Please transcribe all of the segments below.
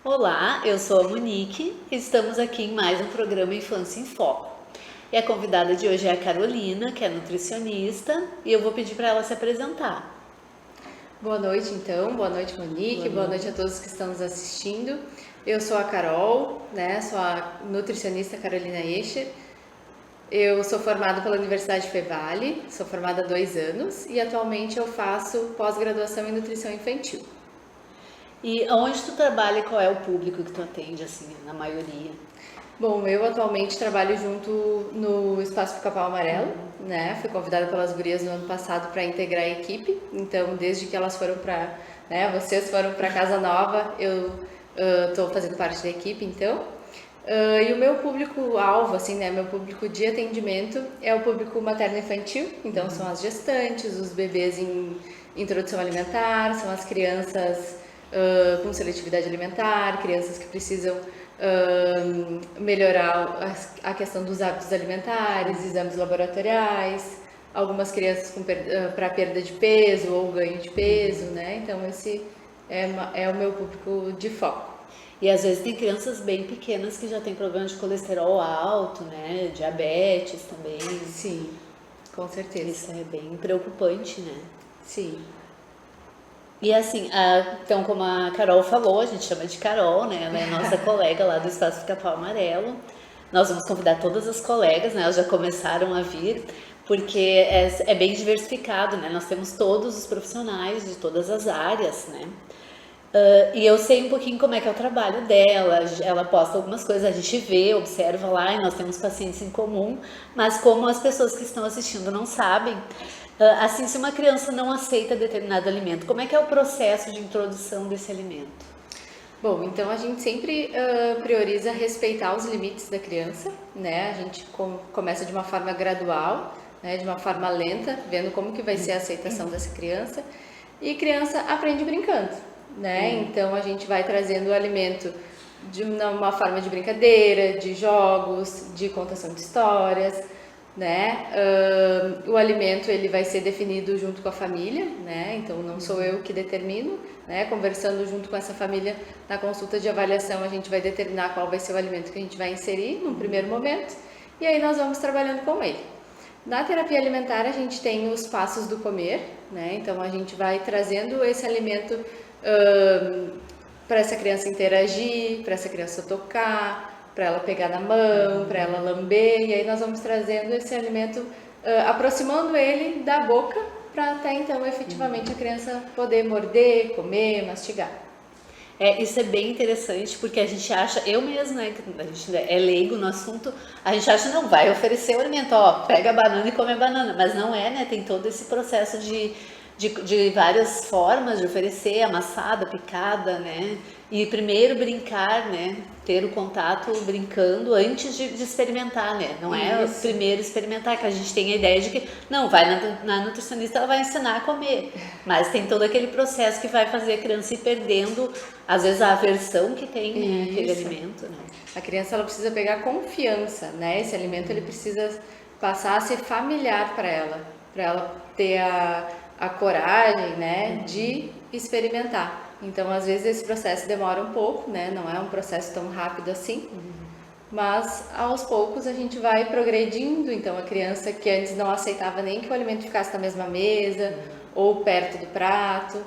Olá, eu sou a Monique e estamos aqui em mais um programa Infância em Foco. E a convidada de hoje é a Carolina, que é nutricionista, e eu vou pedir para ela se apresentar. Boa noite, então. Boa noite, Monique. Boa noite a todos que estão nos assistindo. Eu sou a Carol, sou a nutricionista Carolina Escher. Eu sou formada pela Universidade Fevale, sou formada há 2 anos e atualmente eu faço pós-graduação em nutrição infantil. E onde tu trabalha e qual é o público que tu atende, assim, na maioria? Bom, eu atualmente trabalho junto no Espaço Pica-Pau Amarelo, Fui convidada pelas gurias no ano passado para integrar a equipe. Então, desde que elas foram vocês foram para Casa Nova, eu estou fazendo parte da equipe, então. E o meu público-alvo, assim, meu público de atendimento é o público materno-infantil. Então, são as gestantes, os bebês em introdução alimentar, são as crianças com seletividade alimentar, crianças que precisam melhorar a questão dos hábitos alimentares, exames laboratoriais, algumas crianças para perda de peso ou ganho de peso, Então, esse é o meu público de foco. E às vezes tem crianças bem pequenas que já têm problema de colesterol alto, né? Diabetes também. Sim, com certeza. Isso é bem preocupante, né? Sim. E assim, então como a Carol falou, a gente chama de Carol, né? Ela é nossa colega lá do Espaço Pica-Pau Amarelo. Nós vamos convidar todas as colegas, né? Elas já começaram a vir, porque é bem diversificado, né? Nós temos todos os profissionais de todas as áreas, né? E eu sei um pouquinho como é que é o trabalho dela, ela posta algumas coisas, a gente vê, observa lá, e nós temos pacientes em comum, mas como as pessoas que estão assistindo não sabem, assim, se uma criança não aceita determinado alimento, como é que é o processo de introdução desse alimento? Bom, então a gente sempre prioriza respeitar os limites da criança, A gente começa de uma forma gradual, de uma forma lenta, vendo como que vai ser a aceitação dessa criança. E criança aprende brincando, Então a gente vai trazendo o alimento de uma forma de brincadeira, de jogos, de contação de histórias, o alimento ele vai ser definido junto com a família, Então não sou eu que determino, Conversando junto com essa família na consulta de avaliação, a gente vai determinar qual vai ser o alimento que a gente vai inserir num primeiro momento e aí nós vamos trabalhando com ele. Na terapia alimentar a gente tem os passos do comer, Então a gente vai trazendo esse alimento para essa criança interagir, para essa criança tocar, para ela pegar na mão, para ela lamber, e aí nós vamos trazendo esse alimento, aproximando ele da boca, para até então efetivamente a criança poder morder, comer, mastigar. Isso é bem interessante, porque a gente acha, eu mesma, né, a gente é leigo no assunto, a gente acha, não, vai oferecer o alimento, ó, pega a banana e come a banana, mas não é, né, tem todo esse processo de várias formas de oferecer, amassada, picada, né, e primeiro brincar, né, ter o contato brincando antes de experimentar, né, não é Isso. primeiro experimentar, que a gente tem a ideia de que, não, vai na nutricionista, ela vai ensinar a comer, mas tem todo aquele processo que vai fazer a criança ir perdendo, às vezes, a aversão que tem, né, aquele alimento, né. A criança ela precisa pegar confiança, Esse alimento ele precisa passar a ser familiar para ela ter a coragem, de experimentar. Então, às vezes esse processo demora um pouco, Não é um processo tão rápido assim. Mas aos poucos a gente vai progredindo, então a criança que antes não aceitava nem que o alimento ficasse na mesma mesa ou perto do prato,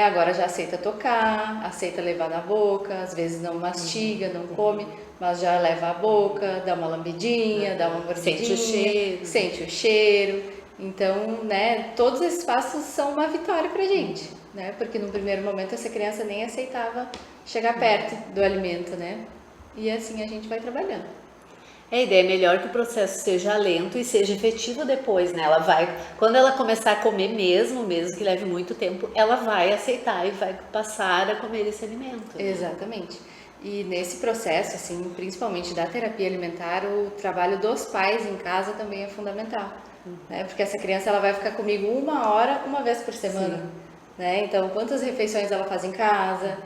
agora já aceita tocar, aceita levar na boca, às vezes não mastiga, não come, mas já leva à boca, dá uma lambidinha, dá uma mordidinha, sente o cheiro. Então, todos esses passos são uma vitória pra gente, Porque no primeiro momento essa criança nem aceitava chegar perto do alimento, E assim a gente vai trabalhando. A ideia é melhor que o processo seja lento e seja efetivo depois, né? Ela vai, quando ela começar a comer mesmo que leve muito tempo, ela vai aceitar e vai passar a comer esse alimento. Né? Exatamente. E nesse processo, assim, principalmente da terapia alimentar, o trabalho dos pais em casa também é fundamental, Porque essa criança ela vai ficar comigo 1 hora, uma vez por semana, Então, quantas refeições ela faz em casa?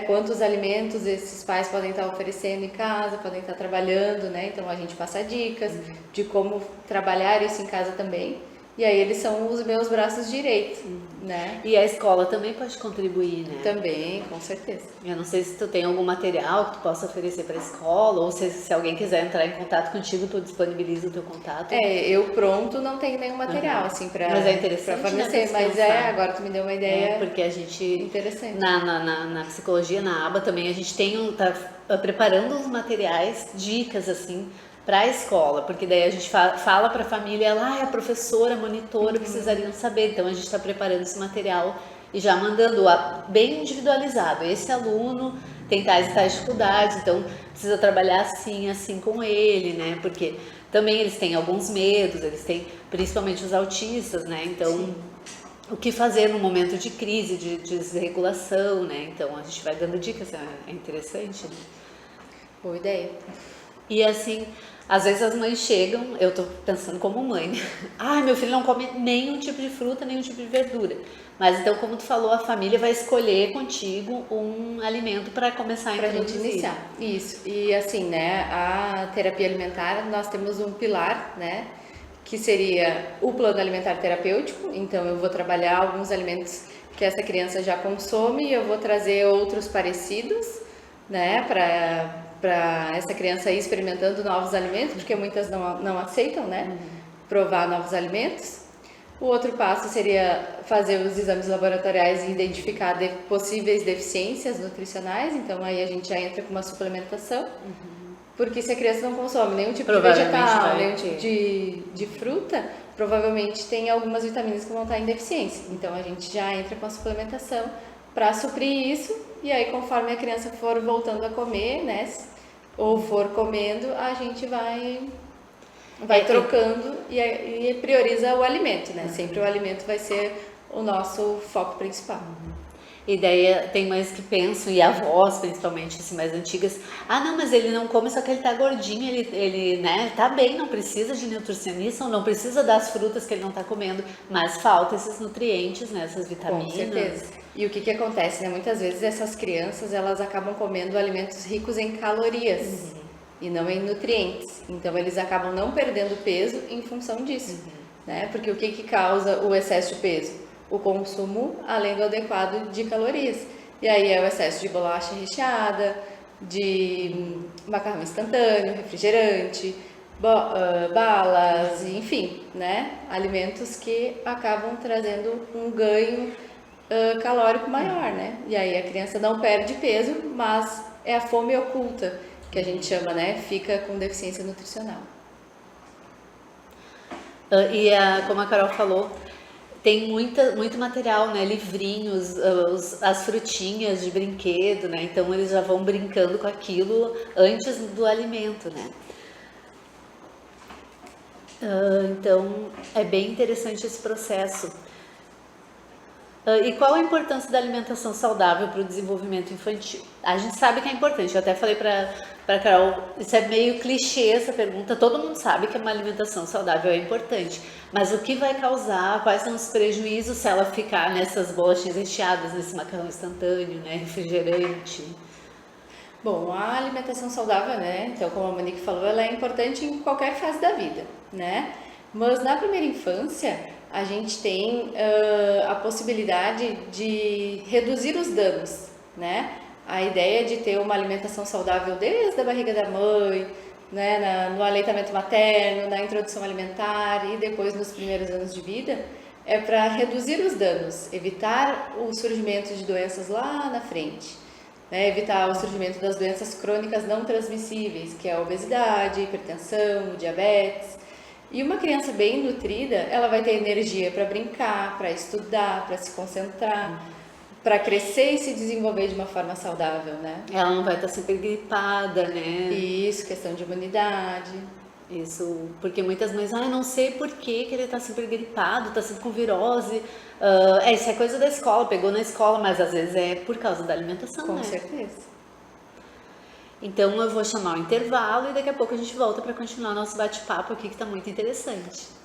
Quantos alimentos esses pais podem estar oferecendo em casa, podem estar trabalhando, Então a gente passa dicas de como trabalhar isso em casa também. E aí eles são os meus braços direitos, né? E a escola também pode contribuir, né? Também, com certeza. Eu não sei se tu tem algum material que tu possa oferecer para a escola, ou se alguém quiser entrar em contato contigo, tu disponibiliza o teu contato. Eu pronto não tenho nenhum material, assim, pra, Mas é interessante, pra fornecer. né, Mas pensar. agora tu me deu uma ideia Porque a gente, interessante. na psicologia, na aba também, a gente tá preparando uns materiais, dicas, assim, para a escola, porque daí a gente fala para a família, a professora, a monitora precisariam saber, então a gente está preparando esse material e já mandando bem individualizado. Esse aluno tem tais e tais dificuldades, então precisa trabalhar assim, assim com ele, né? Porque também eles têm alguns medos, eles têm, principalmente os autistas, né? Então, sim, o que fazer no momento de crise, de desregulação, né? Então a gente vai dando dicas, é interessante, né? Boa ideia. E assim, às vezes as mães chegam, eu tô pensando como mãe, meu filho não come nenhum tipo de fruta, nenhum tipo de verdura. Mas então, como tu falou, a família vai escolher contigo um alimento para começar a introduzir. Pra gente iniciar. Isso. E assim, né, a terapia alimentar, nós temos um pilar, né, que seria o plano alimentar terapêutico. Então, eu vou trabalhar alguns alimentos que essa criança já consome e eu vou trazer outros parecidos, né, para essa criança ir experimentando novos alimentos, porque muitas não aceitam, né, provar novos alimentos. O outro passo seria fazer os exames laboratoriais e identificar possíveis deficiências nutricionais, então aí a gente já entra com uma suplementação, porque se a criança não consome nenhum tipo de vegetal, nenhum tipo de fruta, provavelmente tem algumas vitaminas que vão estar em deficiência, então a gente já entra com a suplementação para suprir isso, e aí conforme a criança for voltando a comer, né, ou for comendo, a gente vai trocando e prioriza o alimento, né? Sempre o alimento vai ser o nosso foco principal. E daí tem mães que pensam, e avós principalmente, assim, mais antigas, não, mas ele não come, só que ele tá gordinho, ele né, tá bem, não precisa de nutricionista, ou não precisa das frutas que ele não tá comendo, mas falta esses nutrientes, né, essas vitaminas. Com certeza. E o que acontece, né? Muitas vezes essas crianças, elas acabam comendo alimentos ricos em calorias. E não em nutrientes. Então, eles acabam não perdendo peso em função disso, né? Porque o que causa o excesso de peso? O consumo além do adequado de calorias. E aí é o excesso de bolacha recheada, de macarrão instantâneo, refrigerante, balas, enfim, né? Alimentos que acabam trazendo um ganho calórico maior, né? E aí a criança não perde peso, mas é a fome oculta, que a gente chama, né? Fica com deficiência nutricional. E como a Carol falou, tem muito material, né? Livrinhos, as frutinhas de brinquedo, né? Então eles já vão brincando com aquilo antes do alimento, né? Então é bem interessante esse processo. E qual a importância da alimentação saudável para o desenvolvimento infantil? A gente sabe que é importante, eu até falei para Carol, isso é meio clichê essa pergunta, todo mundo sabe que uma alimentação saudável é importante, mas o que vai causar, quais são os prejuízos se ela ficar nessas bolachinhas recheadas, nesse macarrão instantâneo, né, refrigerante? Bom, a alimentação saudável, né, então como a Monique falou, ela é importante em qualquer fase da vida, né, mas na primeira infância a gente tem a possibilidade de reduzir os danos, né? A ideia de ter uma alimentação saudável desde a barriga da mãe, né, no aleitamento materno, na introdução alimentar e depois nos primeiros anos de vida, é para reduzir os danos, evitar o surgimento de doenças lá na frente, né? Evitar o surgimento das doenças crônicas não transmissíveis, que é a obesidade, hipertensão, o diabetes. E uma criança bem nutrida, ela vai ter energia para brincar, para estudar, para se concentrar, para crescer e se desenvolver de uma forma saudável, né? Ela não vai estar sempre gripada, né? Isso, questão de imunidade. Isso, porque muitas mães, não sei por que ele está sempre gripado, está sempre com virose. Isso é coisa da escola, pegou na escola, mas às vezes é por causa da alimentação, né? Com certeza. Então eu vou chamar o intervalo e daqui a pouco a gente volta para continuar nosso bate-papo aqui, que está muito interessante.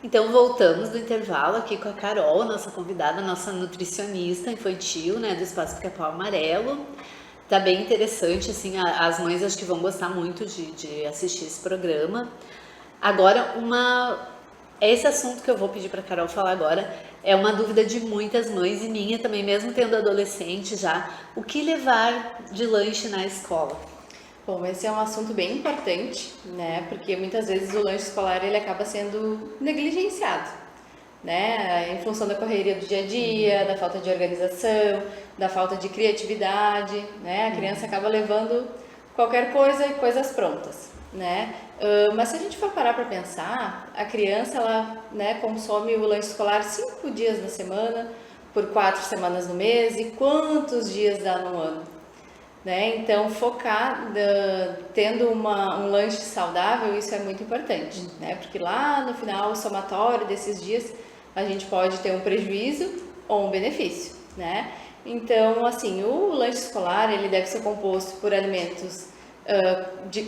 Então voltamos do intervalo aqui com a Carol, nossa convidada, nossa nutricionista infantil, né, do Espaço Pica-Pau Amarelo. Tá bem interessante, assim, as mães acho que vão gostar muito de assistir esse programa. Agora, esse assunto que eu vou pedir para a Carol falar agora é uma dúvida de muitas mães e minha também, mesmo tendo adolescente já. O que levar de lanche na escola? Bom, esse é um assunto bem importante, né? Porque muitas vezes o lanche escolar ele acaba sendo negligenciado, né? Em função da correria do dia a dia, da falta de organização, da falta de criatividade, né? A criança acaba levando qualquer coisa e coisas prontas, né? Mas se a gente for parar para pensar, a criança ela, né, consome o lanche escolar 5 dias na semana, por 4 semanas no mês, e quantos dias dá no ano? Né? Então, focar tendo um lanche saudável, isso é muito importante, né? Porque lá no final, o somatório desses dias, a gente pode ter um prejuízo ou um benefício, né? Então, assim, o lanche escolar, ele deve ser composto por alimentos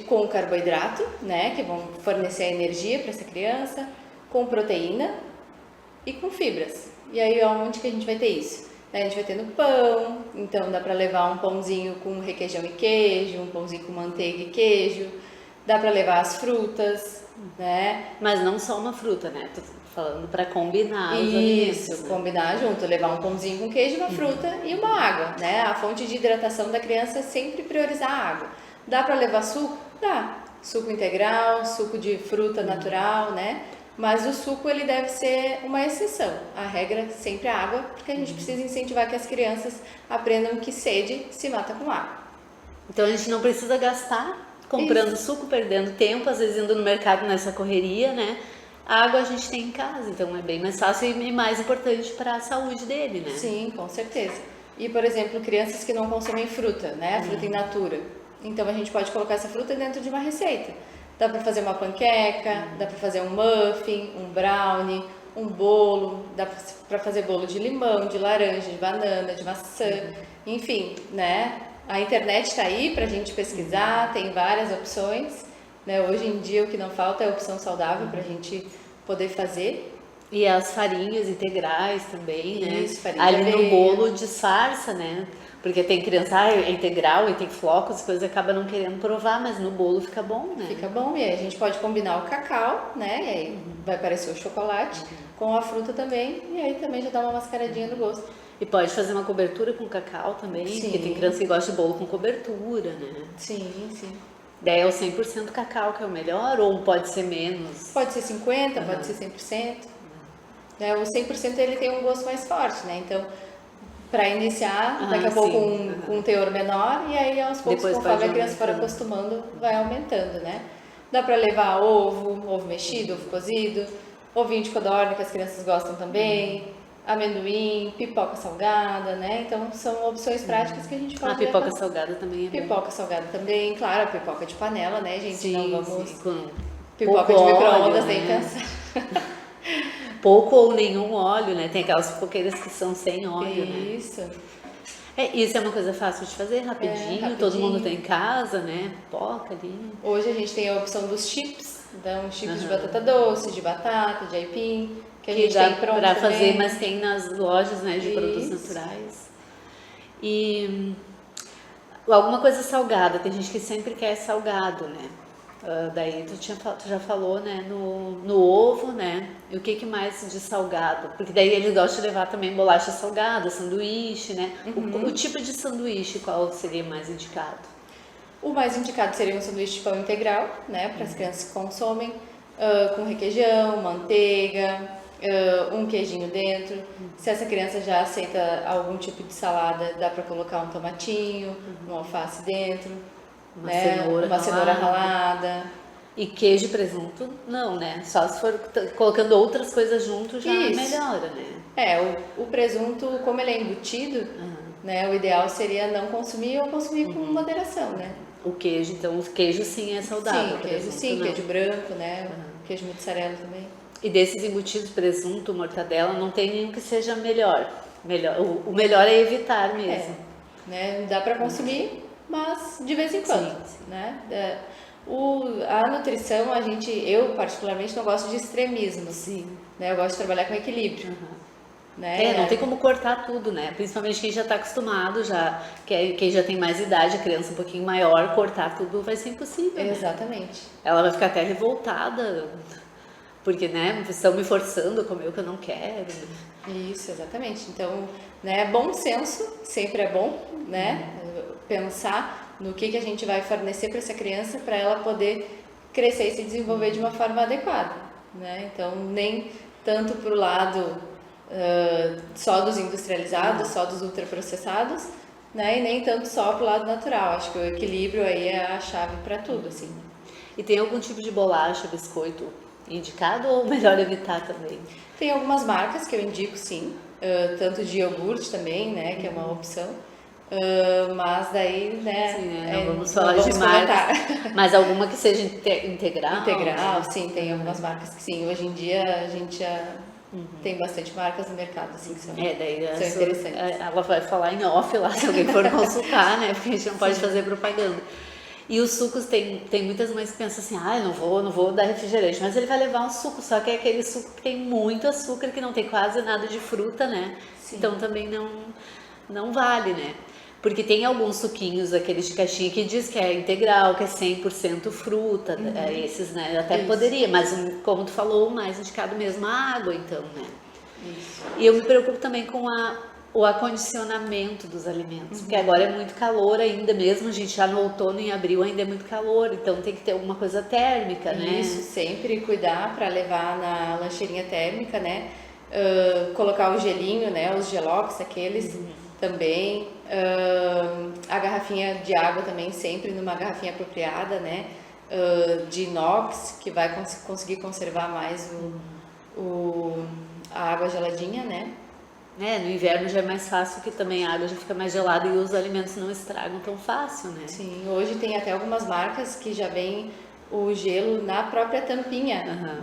com carboidrato, né? Que vão fornecer a energia para essa criança, com proteína e com fibras. E aí, onde que a gente vai ter isso? A gente vai ter no pão, então dá para levar um pãozinho com requeijão e queijo, um pãozinho com manteiga e queijo, dá para levar as frutas, né? Mas não só uma fruta, né? Tô falando para combinar os Isso, alimentos, né? combinar junto, levar um pãozinho com queijo, uma fruta e uma água, né? A fonte de hidratação da criança é sempre priorizar a água. Dá para levar suco? Dá. Suco integral, suco de fruta natural, né? Mas o suco ele deve ser uma exceção. A regra sempre é a água, porque a gente precisa incentivar que as crianças aprendam que sede se mata com água. Então a gente não precisa gastar comprando suco, perdendo tempo, às vezes indo no mercado nessa correria, né? A água a gente tem em casa, então é bem mais fácil e mais importante para a saúde dele, né? Sim, com certeza. E, por exemplo, crianças que não consomem fruta, né? A fruta in natura. Então a gente pode colocar essa fruta dentro de uma receita. Dá para fazer uma panqueca, dá para fazer um muffin, um brownie, um bolo, dá para fazer bolo de limão, de laranja, de banana, de maçã, enfim, né? A internet está aí para a gente pesquisar, tem várias opções, né? Hoje em dia o que não falta é opção saudável para a gente poder fazer. E as farinhas integrais também, né? Isso, farinha Ali de no aveia. bolo disfarça, né? Porque tem criança, é integral e tem flocos, coisa acaba não querendo provar, mas no bolo fica bom, né? Fica bom, e aí a gente pode combinar o cacau, né? E aí vai parecer o chocolate com a fruta também, e aí também já dá uma mascaradinha no gosto. E pode fazer uma cobertura com cacau também, Sim. porque tem criança que gosta de bolo com cobertura, né? Sim, sim. Daí é o 100% cacau que é o melhor, ou pode ser menos? Pode ser 50%, pode ser 100%. Né? O 100% ele tem um gosto mais forte, né? Então, para iniciar, daqui a pouco com um teor menor, e aí aos poucos, Depois conforme pode a criança for aumentando. acostumando, vai aumentando, né? Dá para levar ovo mexido, ovo cozido, ovinho de codorna, que as crianças gostam também, amendoim, pipoca salgada, né? Então, são opções práticas que a gente pode A pipoca levar. salgada também é bom. Pipoca salgada também, claro, a pipoca de panela, né, gente? Sim, Não vamos... sim, com Pipoca pouco de micro-ondas, óleo, nem né? pensar. Pouco ou nenhum óleo, né? Tem aquelas pipoqueiras que são sem óleo, né? Isso. Isso é uma coisa fácil de fazer, rapidinho, todo rapidinho. mundo tem em casa, né? Pipoca ali. Hoje a gente tem a opção dos chips, então chips de batata doce, de batata, de aipim, que a gente dá tem pronto pra também. fazer, mas tem nas lojas, né, de produtos Isso. naturais. E alguma coisa salgada, tem gente que sempre quer salgado, né? Daí tu já falou, né, no ovo, né? E o que mais de salgado? Porque daí eles gostam de levar também bolacha salgada, sanduíche, né? O tipo de sanduíche, qual seria mais indicado? O mais indicado seria um sanduíche de pão integral, né, para as crianças que consomem, com requeijão, manteiga, um queijinho dentro. Se essa criança já aceita algum tipo de salada, dá para colocar um tomatinho, um alface dentro, Uma né, cenoura uma cenoura ralada. E queijo e presunto, não, né? Só se for colocando outras coisas junto já Isso. melhora, né? O presunto, como ele é embutido, né, o ideal seria não consumir ou consumir com moderação, né? O queijo, então, o queijo sim é saudável. Sim, queijo presunto sim, não. queijo branco, né? Queijo mussarela também. E desses embutidos, presunto, mortadela, não tem nenhum que seja melhor. O melhor é evitar mesmo. Né? Dá para consumir, mas de vez em quando, Sim. né? A nutrição, eu particularmente não gosto de extremismos, Sim. né? Eu gosto de trabalhar com equilíbrio, né? Não tem como cortar tudo, né? Principalmente quem já tá acostumado, quem já tem mais idade, a criança um pouquinho maior, cortar tudo vai ser impossível, né? Exatamente. Ela vai ficar até revoltada, porque, né, estão me forçando a comer o que eu não quero. Isso, exatamente. Então, né, bom senso sempre é bom, né? Pensar no que a gente vai fornecer para essa criança para ela poder crescer e se desenvolver de uma forma adequada, né? Então, nem tanto para o lado só dos industrializados, só dos ultraprocessados, né? E nem tanto só para o lado natural. Acho que o equilíbrio aí é a chave para tudo, assim. E tem algum tipo de bolacha, biscoito indicado ou melhor evitar também? Tem algumas marcas que eu indico, sim, tanto de iogurte também, né, que é uma opção, mas daí, né, Sim, né? Não vamos falar de marcas, mas alguma que seja integral? Integral, sim, tem algumas marcas que sim. Hoje em dia a gente já tem bastante marcas no mercado, assim, que são, daí são interessantes. ela vai falar em off lá, se alguém for consultar, né, porque a gente não pode fazer propaganda. E os sucos, tem muitas mães que pensam assim, eu não vou dar refrigerante, mas ele vai levar um suco, só que é aquele suco que tem muito açúcar, que não tem quase nada de fruta, né? Sim. Então também não vale, né? Porque tem alguns suquinhos, aqueles de caixinha, que diz que é integral, que é 100% fruta, esses, né? Até poderia, mas como tu falou, o mais indicado mesmo a água, então, né? Isso. E eu me preocupo também com o acondicionamento dos alimentos, porque agora é muito calor ainda, mesmo a gente já no outono, em abril, ainda é muito calor, então tem que ter alguma coisa térmica, né? Isso, sempre cuidar para levar na lancheirinha térmica, né? Colocar o gelinho, né? Os gelox, aqueles também. A garrafinha de água também, sempre numa garrafinha apropriada, né? De inox, que vai conseguir conservar mais a água geladinha, né? No inverno já é mais fácil, que também a água já fica mais gelada e os alimentos não estragam tão fácil, né? Sim, hoje tem até algumas marcas que já vem o gelo na própria tampinha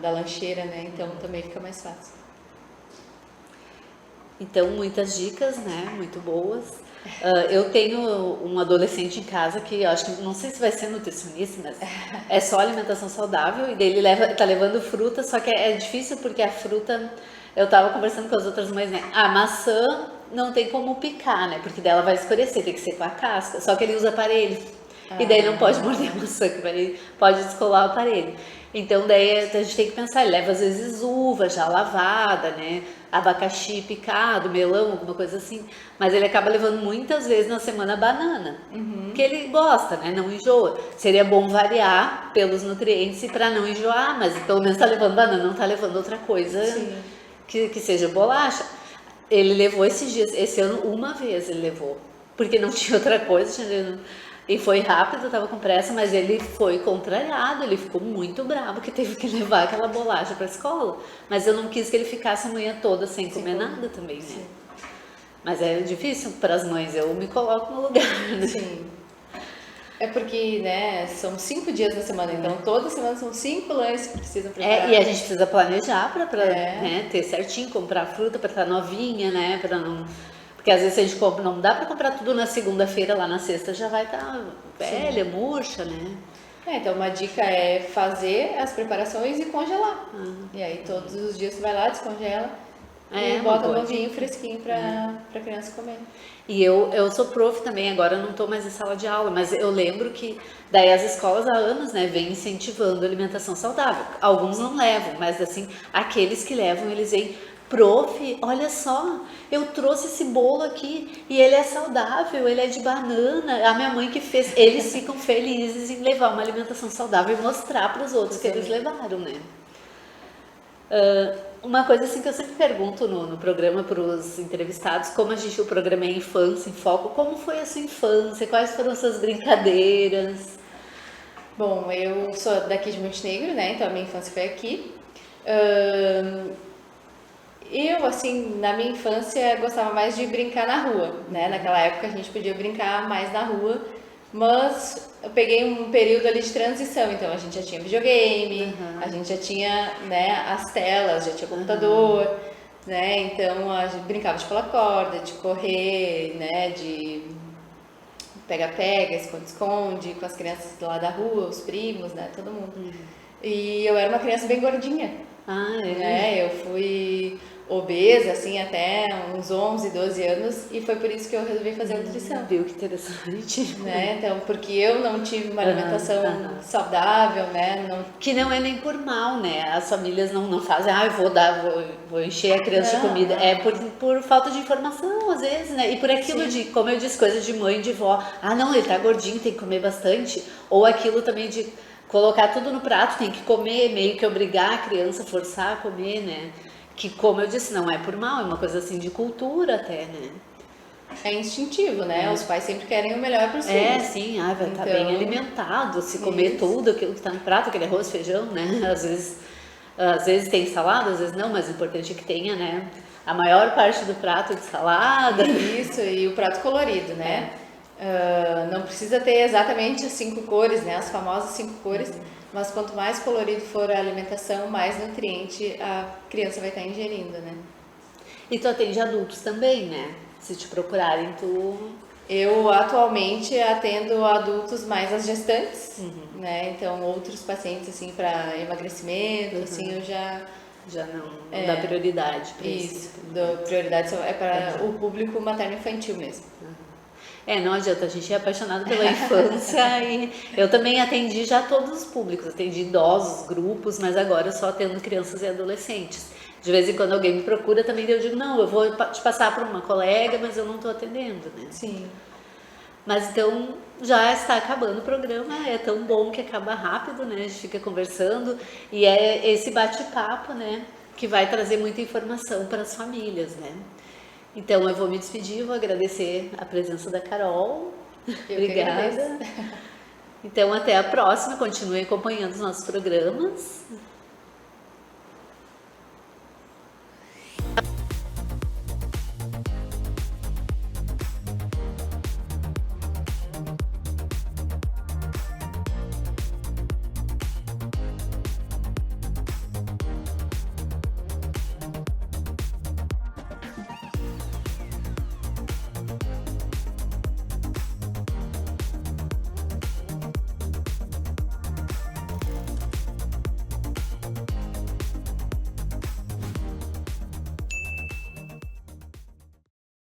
da lancheira, né? Então também fica mais fácil. Então, muitas dicas, né? Muito boas. Eu tenho um adolescente em casa que eu acho que, não sei se vai ser nutricionista, mas é só alimentação saudável, e daí ele tá levando fruta, só que é difícil porque a fruta, eu tava conversando com as outras mães, né? A maçã não tem como picar, né? Porque dela vai escurecer, tem que ser com a casca, só que ele usa aparelho. E daí não pode morder a maçã, que pode descolar o aparelho. Então daí a gente tem que pensar, ele leva às vezes uva já lavada, né? Abacaxi picado, melão, alguma coisa assim. Mas ele acaba levando muitas vezes na semana banana. Que ele gosta, né? Não enjoa. Seria bom variar pelos nutrientes e para não enjoar, mas pelo menos tá levando banana, não tá levando outra coisa que seja bolacha. Ele levou esses dias, esse ano, uma vez ele levou. Porque não tinha outra coisa, e foi rápido, eu tava com pressa, mas ele foi contrariado, ele ficou muito bravo que teve que levar aquela bolacha pra escola. Mas eu não quis que ele ficasse a manhã toda sem comer nada também, né? Sim. Mas é difícil para as mães, eu me coloco no lugar, né? Sim. É porque, né, são 5 dias na semana, então toda semana são 5 lanches que precisam preparar. E a gente precisa planejar para né, ter certinho, comprar fruta para estar novinha, né, para não... Porque às vezes a gente compra, não dá para comprar tudo na segunda-feira, lá na sexta já vai estar velha, murcha, né? Então uma dica é fazer as preparações e congelar. E aí todos os dias você vai lá, descongela e bota novinho, fresquinho para criança comer. E eu sou prof também, agora eu não estou mais em sala de aula, mas eu lembro que daí as escolas há anos, né, vêm incentivando a alimentação saudável. Alguns não levam, mas assim, aqueles que levam, eles vêm: prof, olha só, eu trouxe esse bolo aqui e ele é saudável, ele é de banana, a minha mãe que fez. Eles ficam felizes em levar uma alimentação saudável e mostrar para os outros que eles levaram, né? Uma coisa assim que eu sempre pergunto no programa para os entrevistados, como o programa é Infância em Foco, como foi a sua infância, quais foram as suas brincadeiras? Bom, eu sou daqui de Montenegro, né, então a minha infância foi aqui. Eu, assim, na minha infância, gostava mais de brincar na rua, né? Naquela época a gente podia brincar mais na rua, mas eu peguei um período ali de transição, então a gente já tinha videogame, a gente já tinha, né, as telas, já tinha computador, né? Então a gente brincava de pular corda, de correr, né, de pega-pega, esconde-esconde, com as crianças lá da rua, os primos, né, todo mundo. E eu era uma criança bem gordinha, Ah, é? né, eu fui obesa, assim, até uns 11, 12 anos, e foi por isso que eu resolvi fazer a nutrição. Viu que interessante. Né? Então, porque eu não tive uma alimentação saudável, né? Não... Que não é nem por mal, né? As famílias não fazem, eu vou encher a criança de comida. É por falta de informação, às vezes, né? E por aquilo de, como eu disse, coisas de mãe, de vó. Não, ele tá gordinho, tem que comer bastante. Ou aquilo também de colocar tudo no prato, tem que comer, meio que obrigar a criança, forçar a comer, né? Que, como eu disse, não é por mal, é uma coisa assim de cultura até, né? É instintivo, né? Os pais sempre querem o melhor para os filhos. Sim, vai estar bem alimentado, se comer tudo aquilo que está no prato, aquele arroz, feijão, né? Às vezes tem salada, às vezes não, mas o importante é que tenha, né? A maior parte do prato de salada. Isso, e o prato colorido, né? Não precisa ter exatamente as 5 cores, né? As famosas 5 cores, mas quanto mais colorido for a alimentação, mais nutriente a criança vai estar ingerindo, né? E tu atende adultos também, né? Se te procurarem, Eu atualmente atendo adultos mais as gestantes, né? Então outros pacientes assim para emagrecimento, assim eu já não dá prioridade para isso. Prioridade é para o público materno-infantil mesmo. Não adianta, a gente é apaixonado pela infância e eu também atendi já todos os públicos, atendi idosos, grupos, mas agora eu só atendo crianças e adolescentes. De vez em quando alguém me procura também, eu digo, não, eu vou te passar para uma colega, mas eu não estou atendendo, né? Sim. Mas então, já está acabando o programa, é tão bom que acaba rápido, né? A gente fica conversando e é esse bate-papo, né? Que vai trazer muita informação para as famílias, né? Então, eu vou me despedir, vou agradecer a presença da Carol. Obrigada. Então, até a próxima, continue acompanhando os nossos programas.